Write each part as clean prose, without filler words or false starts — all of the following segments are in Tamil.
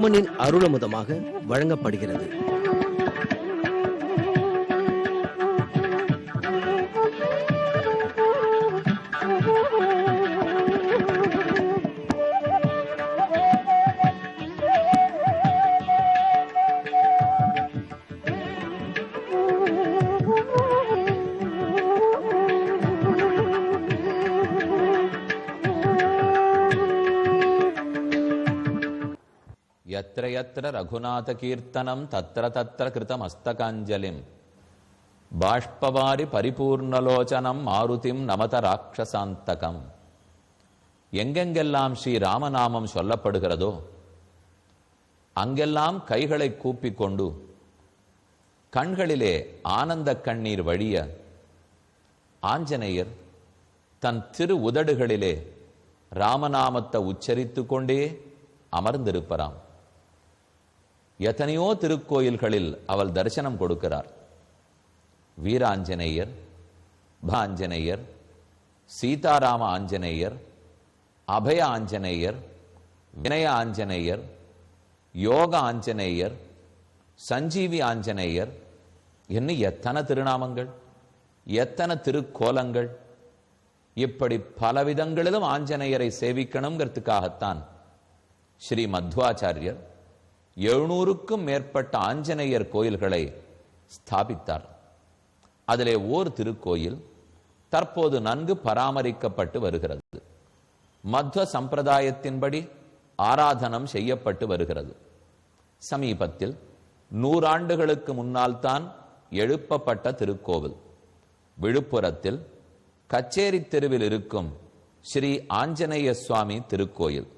அம்மனின் அருளமுதமாக வழங்கப்படுகிறது. यत्र यत्र रघुनाथ कीर्तनम तत्र तत्र कृतम अस्तकांजलिम बाष्पवारि परिपूर्णलोचनम मारुतिम नमत राक्षसांतகம். எங்கெங்கெல்லாம் ஸ்ரீ ராமநாமம் சொல்லப்படுகிறதோ அங்கெல்லாம் கைகளை கூப்பிக் கொண்டு கண்களிலே ஆனந்த கண்ணீர் வழிய ஆஞ்சநேயர் தன் திரு உதடுகளிலே ராமநாமத்தை உச்சரித்து கொண்டே அமர்ந்திருப்பராம். எத்தனையோ திருக்கோயில்களில் அவள் தரிசனம் கொடுக்கிறார். வீராஞ்சநேயர், பாஞ்சநேயர், சீதாராம ஆஞ்சநேயர், அபய ஆஞ்சநேயர், வினய ஆஞ்சநேயர், யோக ஆஞ்சநேயர், சஞ்சீவி ஆஞ்சநேயர், இன்னும் எத்தனை திருநாமங்கள், எத்தனை திருக்கோலங்கள். இப்படி பலவிதங்களிலும் ஆஞ்சநேயரை சேவிக்கணுங்கிறதுக்காகத்தான் ஸ்ரீ மத்வாச்சாரியர் 700க்கும் மேற்பட்ட ஆஞ்சநேயர் கோயில்களை ஸ்தாபித்தார். அதிலே ஓர் திருக்கோயில் தற்போது நன்கு பராமரிக்கப்பட்டு வருகிறது. மத்வ சம்பிரதாயத்தின்படி ஆராதனம் செய்யப்பட்டு வருகிறது. சமீபத்தில் 100 ஆண்டுகளுக்கு முன்னால் தான் எழுப்பப்பட்ட திருக்கோவில். விழுப்புரத்தில் கச்சேரி தெருவில் இருக்கும் ஸ்ரீ ஆஞ்சநேய சுவாமி திருக்கோயில்.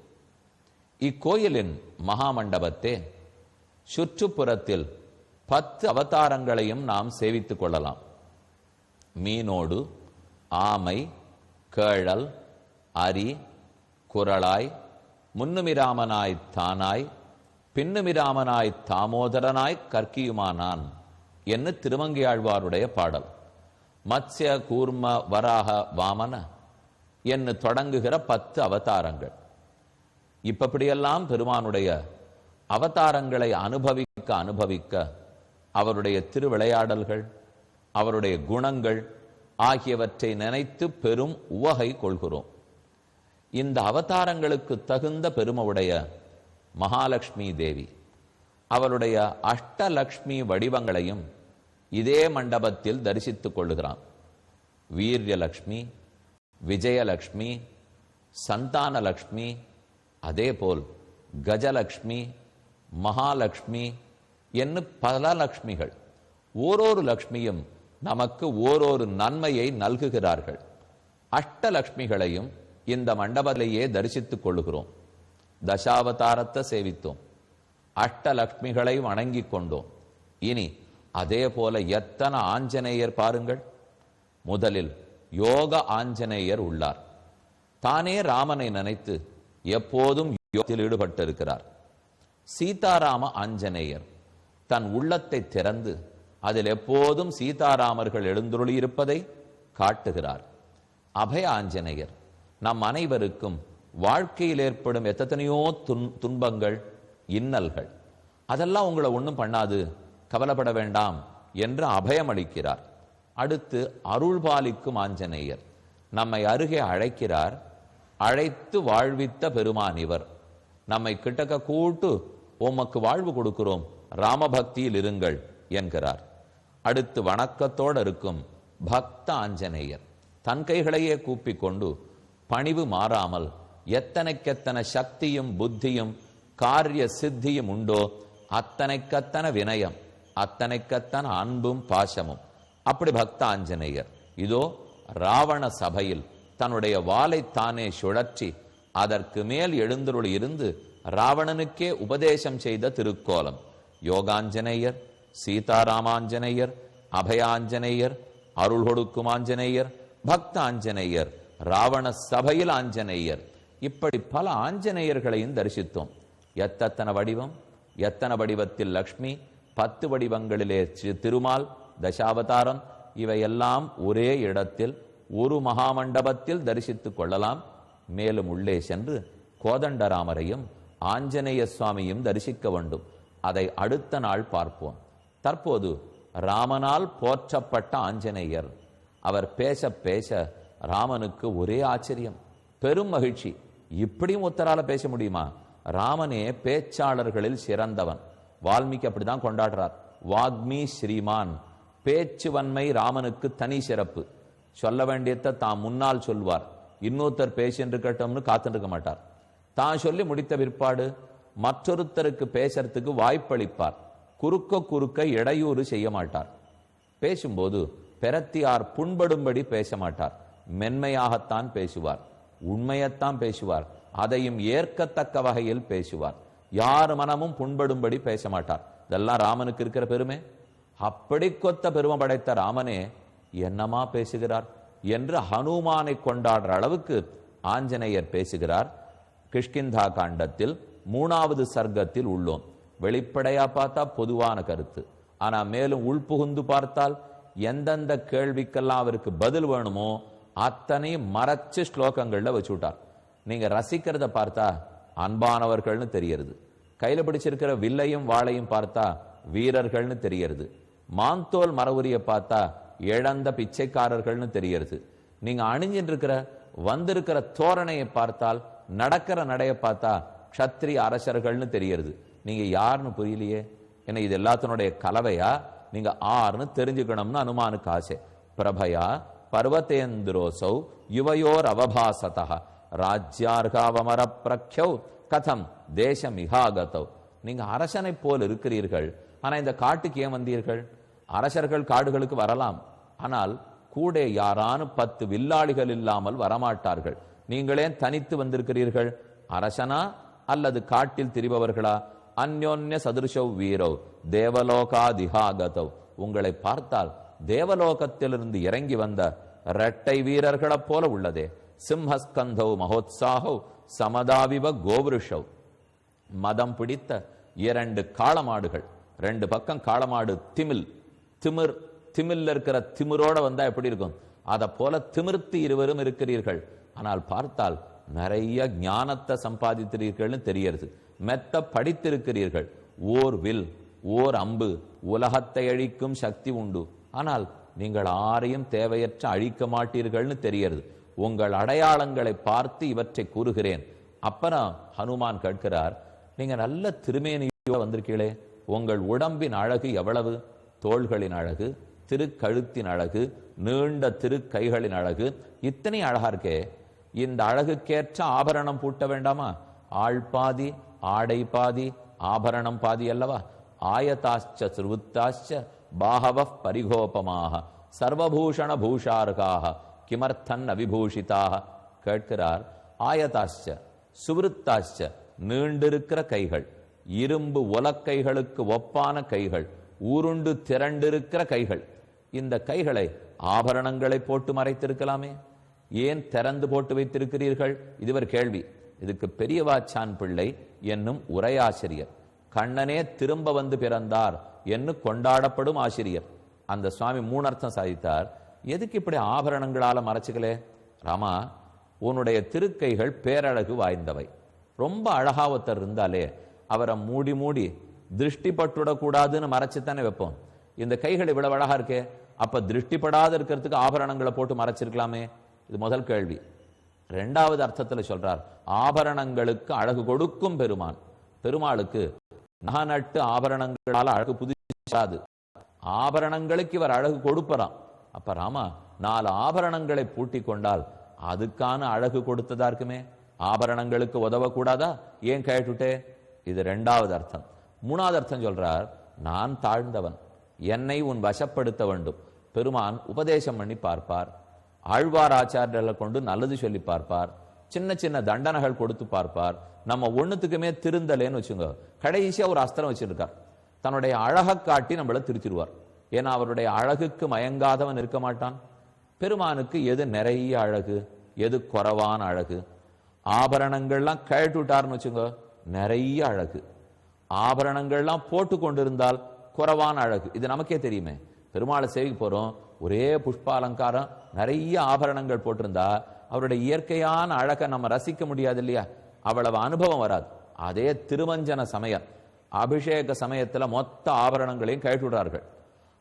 இக்கோயிலின் மகாமண்டபத்தே சுற்றுப்புறத்தில் 10 அவதாரங்களையும் நாம் சேவித்துக் கொள்ளலாம். மீனோடு, ஆமை, கேழல், அரி, குரளாய், முன்னுமிராமனாய் தானாய், பின்னுமிராமனாய் தாமோதரனாய் கற்கியுமானான் என்று திருமங்கையாழ்வாருடைய பாடல். மத்ஸ்ய கூர்ம வராக வாமன என்று தொடங்குகிற 10 அவதாரங்கள். இப்படியெல்லாம் பெருமானுடைய அவதாரங்களை அனுபவிக்க அவருடைய திருவிளையாடல்கள், அவருடைய குணங்கள் ஆகியவற்றை நினைத்து பெரும் உவகை கொள்கிறோம். இந்த அவதாரங்களுக்கு தகுந்த பெருமையுடைய மகாலட்சுமி தேவி அவருடைய அஷ்டலக்ஷ்மி வடிவங்களையும் இதே மண்டபத்தில் தரிசித்துக் கொள்ளுகிறான். வீரியலக்ஷ்மி, விஜயலக்ஷ்மி, சந்தானலக்ஷ்மி, அதேபோல் கஜலக்ஷ்மி, மகாலட்சுமி என்று பல லக்ஷ்மிகள். ஓரொரு லக்ஷ்மியும் நமக்கு ஓரொரு நன்மையை நல்குகிறார்கள். அஷ்டலக்ஷ்மிகளையும் இந்த மண்டபத்திலேயே தரிசித்துக் கொள்ளுகிறோம். தசாவதாரத்தை சேவித்தோம், அஷ்டலக்ஷ்மிகளை வணங்கிக் கொண்டோம். இனி அதே போல எத்தனை ஆஞ்சநேயர் பாருங்கள். முதலில் யோக ஆஞ்சநேயர் உள்ளார். தானே ராமனை நினைத்து எப்போதும் யோகத்தில் ஈடுபட்டிருக்கிறார். சீதாராம ஆஞ்சநேயர் தன் உள்ளத்தை திறந்து அதில் எப்போதும் சீதாராமர்கள் எழுந்துருளி இருப்பதை காட்டுகிறார். அபய ஆஞ்சநேயர் நம் அனைவருக்கும் வாழ்க்கையில் ஏற்படும் எத்தனையோ துன்பங்கள், இன்னல்கள், அதெல்லாம் உங்களை ஒன்றும் பண்ணாது, கவலைப்பட வேண்டாம் என்று அபயம் அளிக்கிறார். அடுத்து அருள்பாலிக்கும் ஆஞ்சநேயர் நம்மை அருகே அழைக்கிறார். அழைத்து வாழ்வித்த பெருமான் இவர். நம்மை கிட்டக்க கூட்டு உமக்கு வாழ்வு கொடுக்கிறோம், ராமபக்தியில் இருங்கள் என்கிறார். அடுத்து வணக்கத்தோடு இருக்கும் பக்த ஆஞ்சநேயர் தன் கைகளையே கூப்பிக் கொண்டு பணிவு மாறாமல் எத்தனைக்கெத்தனை சக்தியும் புத்தியும் காரிய சித்தியும் உண்டோ அத்தனைக்கத்தனை வினயம், அத்தனைக்கத்தனை அன்பும் பாசமும். அப்படி பக்த ஆஞ்சநேயர் இதோ ராவண சபையில் தன்னுடைய வாளை தானே சுழற்றி அதற்கு மேல் எழுந்தருள் இருந்து ராவணனுக்கே உபதேசம் செய்த திருக்கோலம். யோகாஞ்சநேயர், சீதாராமாஞ்சநேயர், அபயாஞ்சநேயர், அருள் கொடுக்கும் ஆஞ்சநேயர், பக்த ஆஞ்சநேயர், ராவண சபையில் ஆஞ்சநேயர், இப்படி பல ஆஞ்சநேயர்களையும் தரிசித்தோம். எத்தனை வடிவம், எத்தனை வடிவத்தில் லக்ஷ்மி, 10 வடிவங்களிலே திருமால், தசாவதாரம், இவையெல்லாம் ஒரே இடத்தில் ஒரு மகாமண்டபத்தில் தரிசித்துக் கொள்ளலாம். மேலும் உள்ளே சென்று கோதண்டராமரையும் ஆஞ்சநேய சுவாமியும் தரிசிக்க வேண்டும். அதை அடுத்த நாள் பார்ப்போம். தற்போது ராமனால் போற்றப்பட்ட ஆஞ்சநேயர். அவர் பேச பேச ராமனுக்கு ஒரே ஆச்சரியம், பெரும் மகிழ்ச்சி. இப்படியும் உத்தரால பேச முடியுமா? ராமனே பேச்சாளர்களில் சிறந்தவன். வால்மீகி அப்படிதான் கொண்டாடுறார். வாக்மி ஸ்ரீமான். பேச்சுவன்மை ராமனுக்கு தனி சிறப்பு. சொல்ல வேண்டியதை தான் முன்னால் சொல்வார். இன்னொருத்தர் பேசின்னு இருக்கட்டும்னு காத்துட்டு இருக்க மாட்டார். தான் சொல்லி முடித்த பிற்பாடு மற்றொருத்தருக்கு பேசுறதுக்கு வாய்ப்பளிப்பார். குறுக்க இடையூறு செய்ய மாட்டார். பேசும்போது பெறத்தியார் புண்படும்படி பேச மாட்டார். மென்மையாகத்தான் பேசுவார், உண்மையத்தான் பேசுவார், அதையும் ஏற்கத்தக்க வகையில் பேசுவார். யார் மனமும் புண்படும்படி பேச மாட்டார். இதெல்லாம் ராமனுக்கு இருக்கிற பெருமை. அப்படி கொத்த பெருமை படைத்த ராமனே என்னமா பேசுகிறார் என்று ஹனுமானை கொண்டாடுற அளவுக்கு ஆஞ்சநேயர் பேசுகிறார். கிஷ்கிந்தா காண்டத்தில் 3வது சர்க்கத்தில் உள்ளோம். வெளிப்படையா பார்த்தா பொதுவான கருத்து. ஆனா மேலும் உள்புகுந்து பார்த்தால் எந்தெந்த கேள்விக்கெல்லாம் அவருக்கு பதில் வேணுமோ அத்தனை மறைச்சு ஸ்லோகங்கள்ல வச்சுட்டார். நீங்க ரசிக்கிறத பார்த்தா அன்பானவர்கள்னு தெரியறது. கையில பிடிச்சிருக்கிற வில்லையும் வாளையும் பார்த்தா வீரர்கள்னு தெரியறது. மாந்தோல் மரவுரிய பார்த்தா இழந்த பிச்சைக்காரர்கள்னு தெரியறது. நீங்க அணிஞ்சிட்டு இருக்கிற வந்திருக்கிற தோரணையை பார்த்தால், நடக்கிற நடைய பார்த்தா க்ஷத்ரிய அரசர்கள்னு தெரியறது. நீங்க யாருன்னு புரியலையே. ஏன்னா இது எல்லாத்தினுடைய கலவையா? நீங்க ஆறுன்னு தெரிஞ்சுக்கணும்னு அனுமானுக்கு ஆசை. பிரபயா பர்வதேந்திரோசௌ யுவயோர் அவபாசதா ராஜ்யார்காவமர பிரக்யௌ கதம் தேசம் இஹாகதௌ. நீங்க அரசனை போல் இருக்கிறீர்கள், ஆனா இந்த காட்டுக்கு ஏன் வந்தீர்கள்? அரசர்கள் காடுகளுக்கு வரலாம், ஆனால் கூட யாரானு 10 வில்லாளிகள் இல்லாமல் வரமாட்டார்கள். நீங்களே தனித்து வந்திருக்கிறீர்கள். அரசனா அல்லது காட்டில் திரிபவர்களா? அந்யோன்ய சதுருஷௌ வீரௌ தேவலோகாதிஹாகதௌ. உங்களை பார்த்தால் தேவலோகத்திலிருந்து இறங்கி வந்த இரட்டை வீரர்களைப் போல உள்ளதே. சிம்ஹஸ்கந்தௌ மகோத்சாஹௌ சமதாவிவ கோவருஷௌ. மதம் பிடித்த 2 காளமாடுகள், 2 பக்கம் காளமாடு திமில்ல இருக்கிற திமிரோட வந்தா எப்படி இருக்கும்? அதை போல திமிர்த்து இருவரும் இருக்கிறீர்கள். ஆனால் பார்த்தால் நிறைய ஞானத்தை சம்பாதித்திருக்கிறீர்கள்னு தெரியறது. மெத்த படித்திருக்கிறீர்கள். ஓர் வில், ஓர் அம்பு, உலகத்தை அழிக்கும் சக்தி உண்டு. ஆனால் நீங்கள் யாரையும் தேவையற்ற அழிக்க மாட்டீர்கள்னு தெரியறது. உங்கள் அடையாளங்களை பார்த்து இவற்றை கூறுகிறேன். அப்புறம் ஹனுமான் கேட்கிறார், நீங்க நல்ல திருமேனியோட வந்திருக்கீங்களே, உங்கள் உடம்பின் அழகு எவ்வளவு? தோள்களின் அழகு, திருக்கழுத்தின் அழகு, நீண்ட திருக்கைகளின் அழகு, இத்தனை அழகா இருக்கே. இந்த அழகுக்கேற்ற ஆபரணம் பூட்ட வேண்டாமா? ஆள் பாதி ஆடை பாதி ஆபரணம் பாதி அல்லவா? ஆயதாச்ச சுருத்தாச்ச பாகவ பரிகோபமாக சர்வபூஷண பூஷார்காக கிமர்த்தன் அவிபூஷிதாக. கேட்கிறார். ஆயதாச்ச சுவிருத்தாச்ச நீண்டிருக்கிற கைகள், இரும்பு உலக்கைகளுக்கு ஒப்பான கைகள், ஊருண்டு திரண்டிருக்கிற கைகள். இந்த கைகளை ஆபரணங்களை போட்டு மறைத்திருக்கலாமே, ஏன் திறந்து போட்டு வைத்திருக்கிறீர்கள்? இதுவர் கேள்வி. இதுக்கு பெரியவாச்சான் பிள்ளை என்னும் உரையாசிரியர், கண்ணனே திரும்ப வந்து பிறந்தார் என்று கொண்டாடப்படும் ஆசிரியர், அந்த சுவாமி 3 அர்த்தம் சாதித்தார். எதுக்கு இப்படி ஆபரணங்களால மறைச்சுக்கலே? ராமா, உன்னுடைய திருக்கைகள் பேரழகு வாய்ந்தவை. ரொம்ப அழகா ஒருத்தர் இருந்தாலே அவரை மூடி மூடி திருஷ்டி பட்டுடக்கூடாதுன்னு மறைச்சுத்தானே வைப்போம். இந்த கைகள் இவ்வளவு அழகா இருக்கே, அப்ப திருஷ்டிப்படாத இருக்கிறதுக்கு ஆபரணங்களை போட்டு மறைச்சிருக்கலாமே. இது முதல் கேள்வி. 2வது அர்த்தத்துல சொல்றார், ஆபரணங்களுக்கு அழகு கொடுக்கும் பெருமான். பெருமாளுக்கு நகநட்டு ஆபரணங்களால அழகு புதுசாது, ஆபரணங்களுக்கு இவர் அழகு கொடுப்பறான். அப்ப ராமா, 4 ஆபரணங்களை பூட்டி கொண்டால் அதுக்கான அழகு கொடுத்ததா இருக்குமே, ஆபரணங்களுக்கு உதவக்கூடாதா? ஏன் கேட்டுட்டே? இது 2வது அர்த்தம். 3வது அர்த்தம் சொல்றார், நான் தாழ்ந்தவன், என்னை உன் வசப்படுத்த வேண்டும். பெருமான் உபதேசம் பண்ணி பார்ப்பார், ஆழ்வார் ஆச்சாரியர்களை கொண்டு நல்லது சொல்லி பார்ப்பார், சின்ன சின்ன தண்டனைகள் கொடுத்து பார்ப்பார். நம்ம ஒண்ணுத்துக்குமே திருந்தலேன்னு வச்சுங்க, கடைசியா ஒரு அஸ்திரம் வச்சிருக்கார், தன்னுடைய அழகை காட்டி நம்மள திருத்திடுவார். ஏன்னா அவருடைய அழகுக்கு மயங்காதவன் இருக்க மாட்டான். பெருமானுக்கு எது நிறைய அழகு, எது குறைவான அழகு? ஆபரணங்கள்லாம் கழட்டு விட்டார்னு வச்சுங்க, நிறைய அழகு. ஆபரணங்கள்லாம் போட்டு கொண்டிருந்தால் குறைவான அழகு. இது நமக்கே தெரியுமே. பெருமாளை சேவிக்க போறோம், ஒரே புஷ்ப அலங்காரம், நிறைய ஆபரணங்கள் போட்டிருந்தா அவருடைய இயற்கையான அழகை நம்ம ரசிக்க முடியாது இல்லையா? அவ்வளவு அனுபவம் வராது. அதே திருமஞ்சன சமயம் அபிஷேக சமயத்துல மொத்த ஆபரணங்களையும் கழட்டி விடுறார்கள்.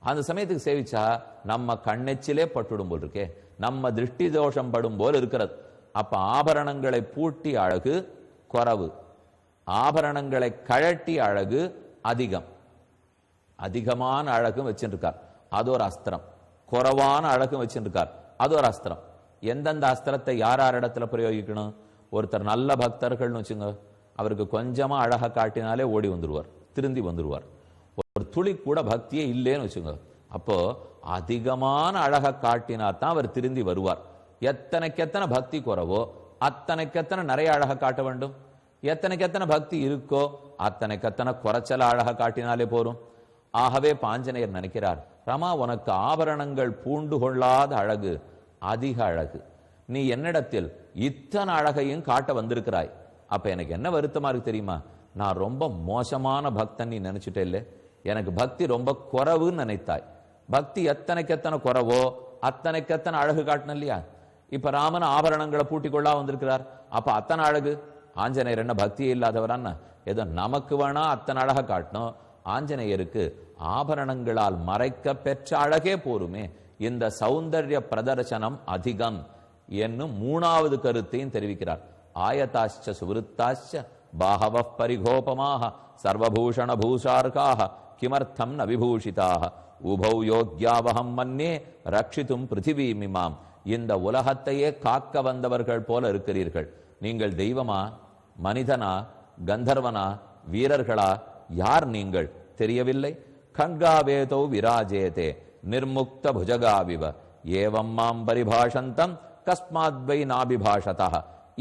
அந்த சமயத்துக்கு சேவிச்சா நம்ம கண்ணெச்சிலே பட்டுடும் போல் இருக்கே, நம்ம திருஷ்டி தோஷம் படும் போல் இருக்கிறது. அப்ப ஆபரணங்களை பூட்டி அழகு குறைவு, ஆபரணங்களை கழட்டி அழகு அதிகம். அதிகமான அழகும் வச்சுருக்கார், அது ஒரு அஸ்திரம். குறைவான அழகும் வச்சுருக்கார், அது ஒரு அஸ்திரம். எந்தெந்த அஸ்திரத்தை யார் யார் இடத்துல பிரயோகிக்கணும்? ஒருத்தர் நல்ல பக்தர்கள்னு வச்சுங்க, அவருக்கு கொஞ்சமா அழகை காட்டினாலே ஓடி வந்துருவார், திருந்தி வந்துருவார். ஒரு துளி கூட பக்தியே இல்லைன்னு வச்சுங்க, அப்போ அதிகமான அழகை காட்டினா தான் அவர் திருந்தி வருவார். எத்தனைக்கு எத்தனை பக்தி குறவோ அத்தனைக்கு எத்தனை நிறைய அழகை காட்ட வேண்டும். எத்தனைக்கு எத்தனை பக்தி இருக்கோ அத்தனைக்கு எத்தனை குறைச்சல அழகை காட்டினாலே போரும். ஆகவே பாஞ்சனையர் நினைக்கிறார், ரமா உனக்கு ஆபரணங்கள் பூண்டு கொள்ளாத அழகு அதிக அழகு, நீ என்னிடத்தில் இத்தனை அழகையும் காட்ட வந்திருக்கிறாய். அப்ப எனக்கு என்ன வருத்தமா இருக்கு தெரியுமா? நான் ரொம்ப மோசமான பக்தன் நீ நினைச்சுட்டே இல்லை, எனக்கு பக்தி ரொம்ப குறைவுன்னு நினைத்தாய். பக்தி எத்தனைக்கு எத்தனை குறைவோ அத்தனைக்கு எத்தனை அழகு காட்டணும் இல்லையா? இப்ப ராமன் ஆபரணங்களை பூட்டி கொள்ளா வந்திருக்கிறார், அப்ப அத்தனை அழகு. ஆஞ்சநேயர் என்ன பக்தியே இல்லாதவரான்னா? ஏதோ நமக்கு வேணா அத்தனை அழகை காட்டணும், ஆஞ்சநேயருக்கு ஆபரணங்களால் மறைக்க பெற்ற அழகே போருமே. இந்த சௌந்தர்ய பிரதர்சனம் அதிகம் என்னும் மூணாவது கருத்தையும் தெரிவிக்கிறார். ஆயதாச்ச சுவிருத்தாச்ச பாஹவ பரிகோபமாக சர்வபூஷண பூஷார்காக கிமர்த்தம் ந விபூஷிதாக உபௌ யோக்யாவகம் மன்னே ரட்சித்தும் பிருத்திவீமிமாம். இந்த உலகத்தையே காக்க வந்தவர்கள் போல இருக்கிறீர்கள். நீங்கள் தெய்வமா, மனிதனா, கந்தர்வனா, வீரர்களா? யார் நீங்கள் தெரியவில்லை? கண்காவேதோ விராஜேதே நிர்முக்த புஜகாவிவ ஏவம் மாம் பரிபாஷந்தம் கஸ்மாத்வை நாபிபாஷதா.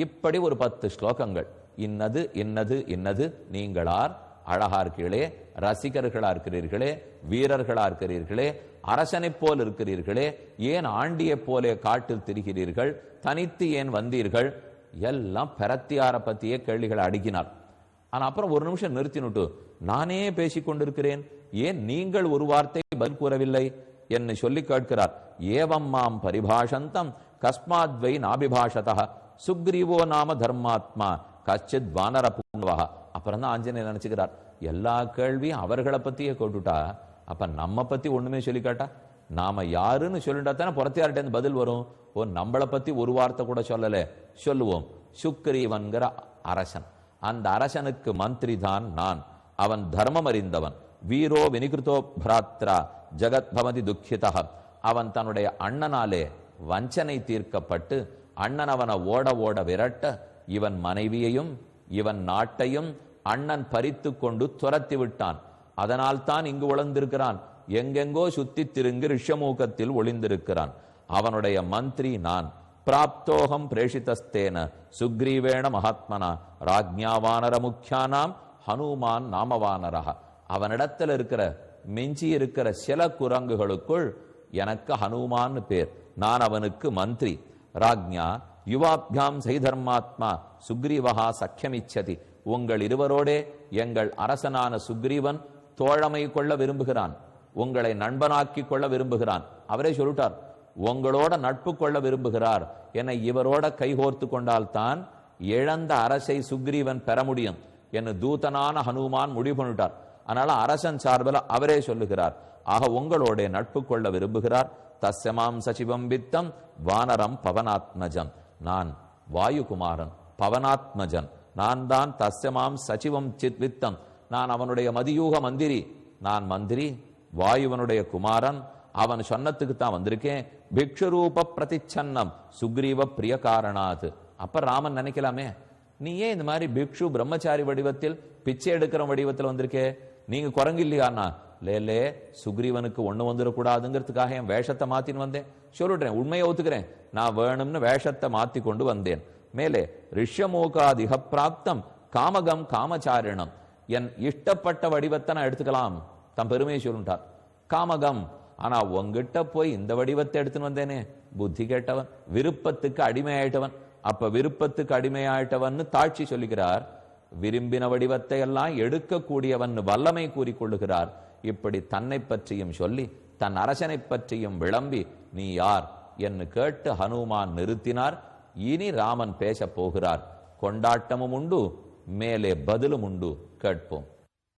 இப்படி ஒரு 10 ஸ்லோகங்கள். இன்னது இன்னது இன்னது நீங்களார் அழகா இருக்கிறீர்களே, ரசிகர்களா இருக்கிறீர்களே, வீரர்களா இருக்கிறீர்களே, அரசனை போல் இருக்கிறீர்களே, ஏன் ஆண்டியை போலே காட்டில் திரிகிறீர்கள், தனித்து ஏன் வந்தீர்கள், எல்லாம் பிரத்தியார பத்தியே கேள்விகளை அடுக்கினார். ஆனா அப்புறம் ஒரு நிமிஷம் நிறுத்தினுட்டு, நானே பேசிக் கொண்டிருக்கிறேன், ஏன் நீங்கள் ஒரு வார்த்தை பதில் கூறவில்லை என்று சொல்லி கேட்கிறார். ஏவம் மாம் பரிபாஷந்தம் கஸ்மாத்வை நாபிபாஷதா சுக்ரீவோ நாம தர்மாத்மா கச்சித் வானர பூர்வா. அப்புறம் தான் ஆஞ்சநேயர் நினைச்சுக்கிறார், எல்லா கேள்வியும் அவர்களை பத்தியே கேட்டுட்டா அப்ப நம்ம பத்தி ஒண்ணுமே சொல்லி காட்டா, நாம யாருன்னு சொல்லிட்டா தானே புறத்தியார்ட்ட பதில் வரும். ஓ, நம்மளை பத்தி ஒரு வார்த்தை கூட சொல்லல, சொல்லுவோம். சுக்ரீவன்கிற அரசன், அந்த அரசனுக்கு மந்திரி தான் நான். அவன் தர்மம் அறிந்தவன். வீரோ வினிகிருத்தோ பிராத்ரா ஜகத் பவதி துக்கிதா. அவன் தன்னுடைய அண்ணனாலே வஞ்சனை தீர்க்கப்பட்டு அண்ணன் அவனை ஓட ஓட விரட்ட இவன் மனைவியையும் இவன் நாட்டையும் அண்ணன் பறித்து கொண்டு துரத்தி விட்டான். அதனால் தான் இங்கு ஒளிந்திருக்கிறான். எங்கெங்கோ சுத்தி திருங்கி ரிஷமூகத்தில் ஒளிந்திருக்கிறான். அவனுடைய மந்திரி நான். பிராப்தோகம் பிரேஷிதஸ்தேன சுக்ரீவேண மகாத்மனா ராஜ்ஞாவானர முக்கியானாம் ஹனுமான் நாமவானரா. அவனிடத்தில் இருக்கிற மிஞ்சி இருக்கிற சில குரங்குகளுக்குள் எனக்கு ஹனுமான் பேர். நான் அவனுக்கு மந்திரி. ராஜ்ஞா யுவாபியாம் செய்தர்மாத்மா சுக்ரீவஹா சக்கியமிச்சதி. உங்கள் இருவரோடே எங்கள் அரசனான சுக்ரீவன் தோழமை கொள்ள விரும்புகிறான், உங்களை நண்பனாக்கி கொள்ள விரும்புகிறான். அவரே சொல்லிட்டார், உங்களோட நட்பு கொள்ள விரும்புகிறார். என்னை இவரோட கைகோர்த்து கொண்டால்தான் இழந்த அரசை சுக்ரீவன் பெற முடியும் என்று தூதனான ஹனுமான் முடிவு பண்ணிட்டார். அதனால அரசன் சார்பில் அவரே சொல்லுகிறார், ஆக உங்களோட நட்பு கொள்ள விரும்புகிறார். தஸ்யமாம் சச்சிவம் வித்தம் வானரம் பவனாத்மஜம். நான் வாயுகுமாரன், பவனாத்மஜன். நான் தான் தஸ்யமாம் சச்சிவம் சித் வித்தம். நான் அவனுடைய மதியூக மந்திரி. நான் மந்திரி, வாயுவனுடைய குமாரன். அவன் சொன்னத்துக்கு தான் வந்திருக்கேன். பிக்ஷுரூப பிரதிச்சன்னம் சுக்ரீவ பிரிய காரணாத். அப்ப ராமன் நினைக்கலாமே, நீ ஏன் இந்த மாதிரி பிக்ஷு பிரம்மச்சாரி வடிவத்தில் பிச்சை எடுக்கிற வடிவத்தில் வந்திருக்கே, நீங்க குரங்கு இல்லையாண்ணா? லே சுக்ரீவனுக்கு ஒண்ணு வந்துடக்கூடாதுங்கிறதுக்காக என் வேஷத்தை மாத்தின்னு வந்தேன். சொல்லிடுறேன், உண்மையை ஒத்துக்கிறேன், நான் வேணும்னு வேஷத்தை மாத்தி கொண்டு வந்தேன். மேலே ரிஷ்யமூகாதிக பிராப்தம் காமகம் காமச்சாரிணம். என் இஷ்டப்பட்ட வடிவத்தை நான் எடுத்துக்கலாம். தம் பெருமையை சொல்லிட்டார். காமகம், ஆனா உங்ககிட்ட போய் இந்த வடிவத்தை எடுத்துன்னு வந்தேனே, புத்தி கேட்டவன், விருப்பத்துக்கு அடிமையாயிட்டவன். அப்ப விருப்பத்துக்கு அடிமையாயிட்டவன் தாட்சி சொல்லுகிறார். விரும்பின வடிவத்தை எல்லாம் எடுக்கக்கூடியவன் வல்லமை கூறிக்கொள்ளுகிறார். இப்படி தன்னை பற்றியும் சொல்லி தன் அரசனை பற்றியும் விளம்பி நீ யார் என்று கேட்டு ஹனுமான் நிறுத்தினார். இனி ராமன் பேச போகிறார். கொண்டாட்டமும் உண்டு, மேலே பதிலும் உண்டு, கேட்போம்.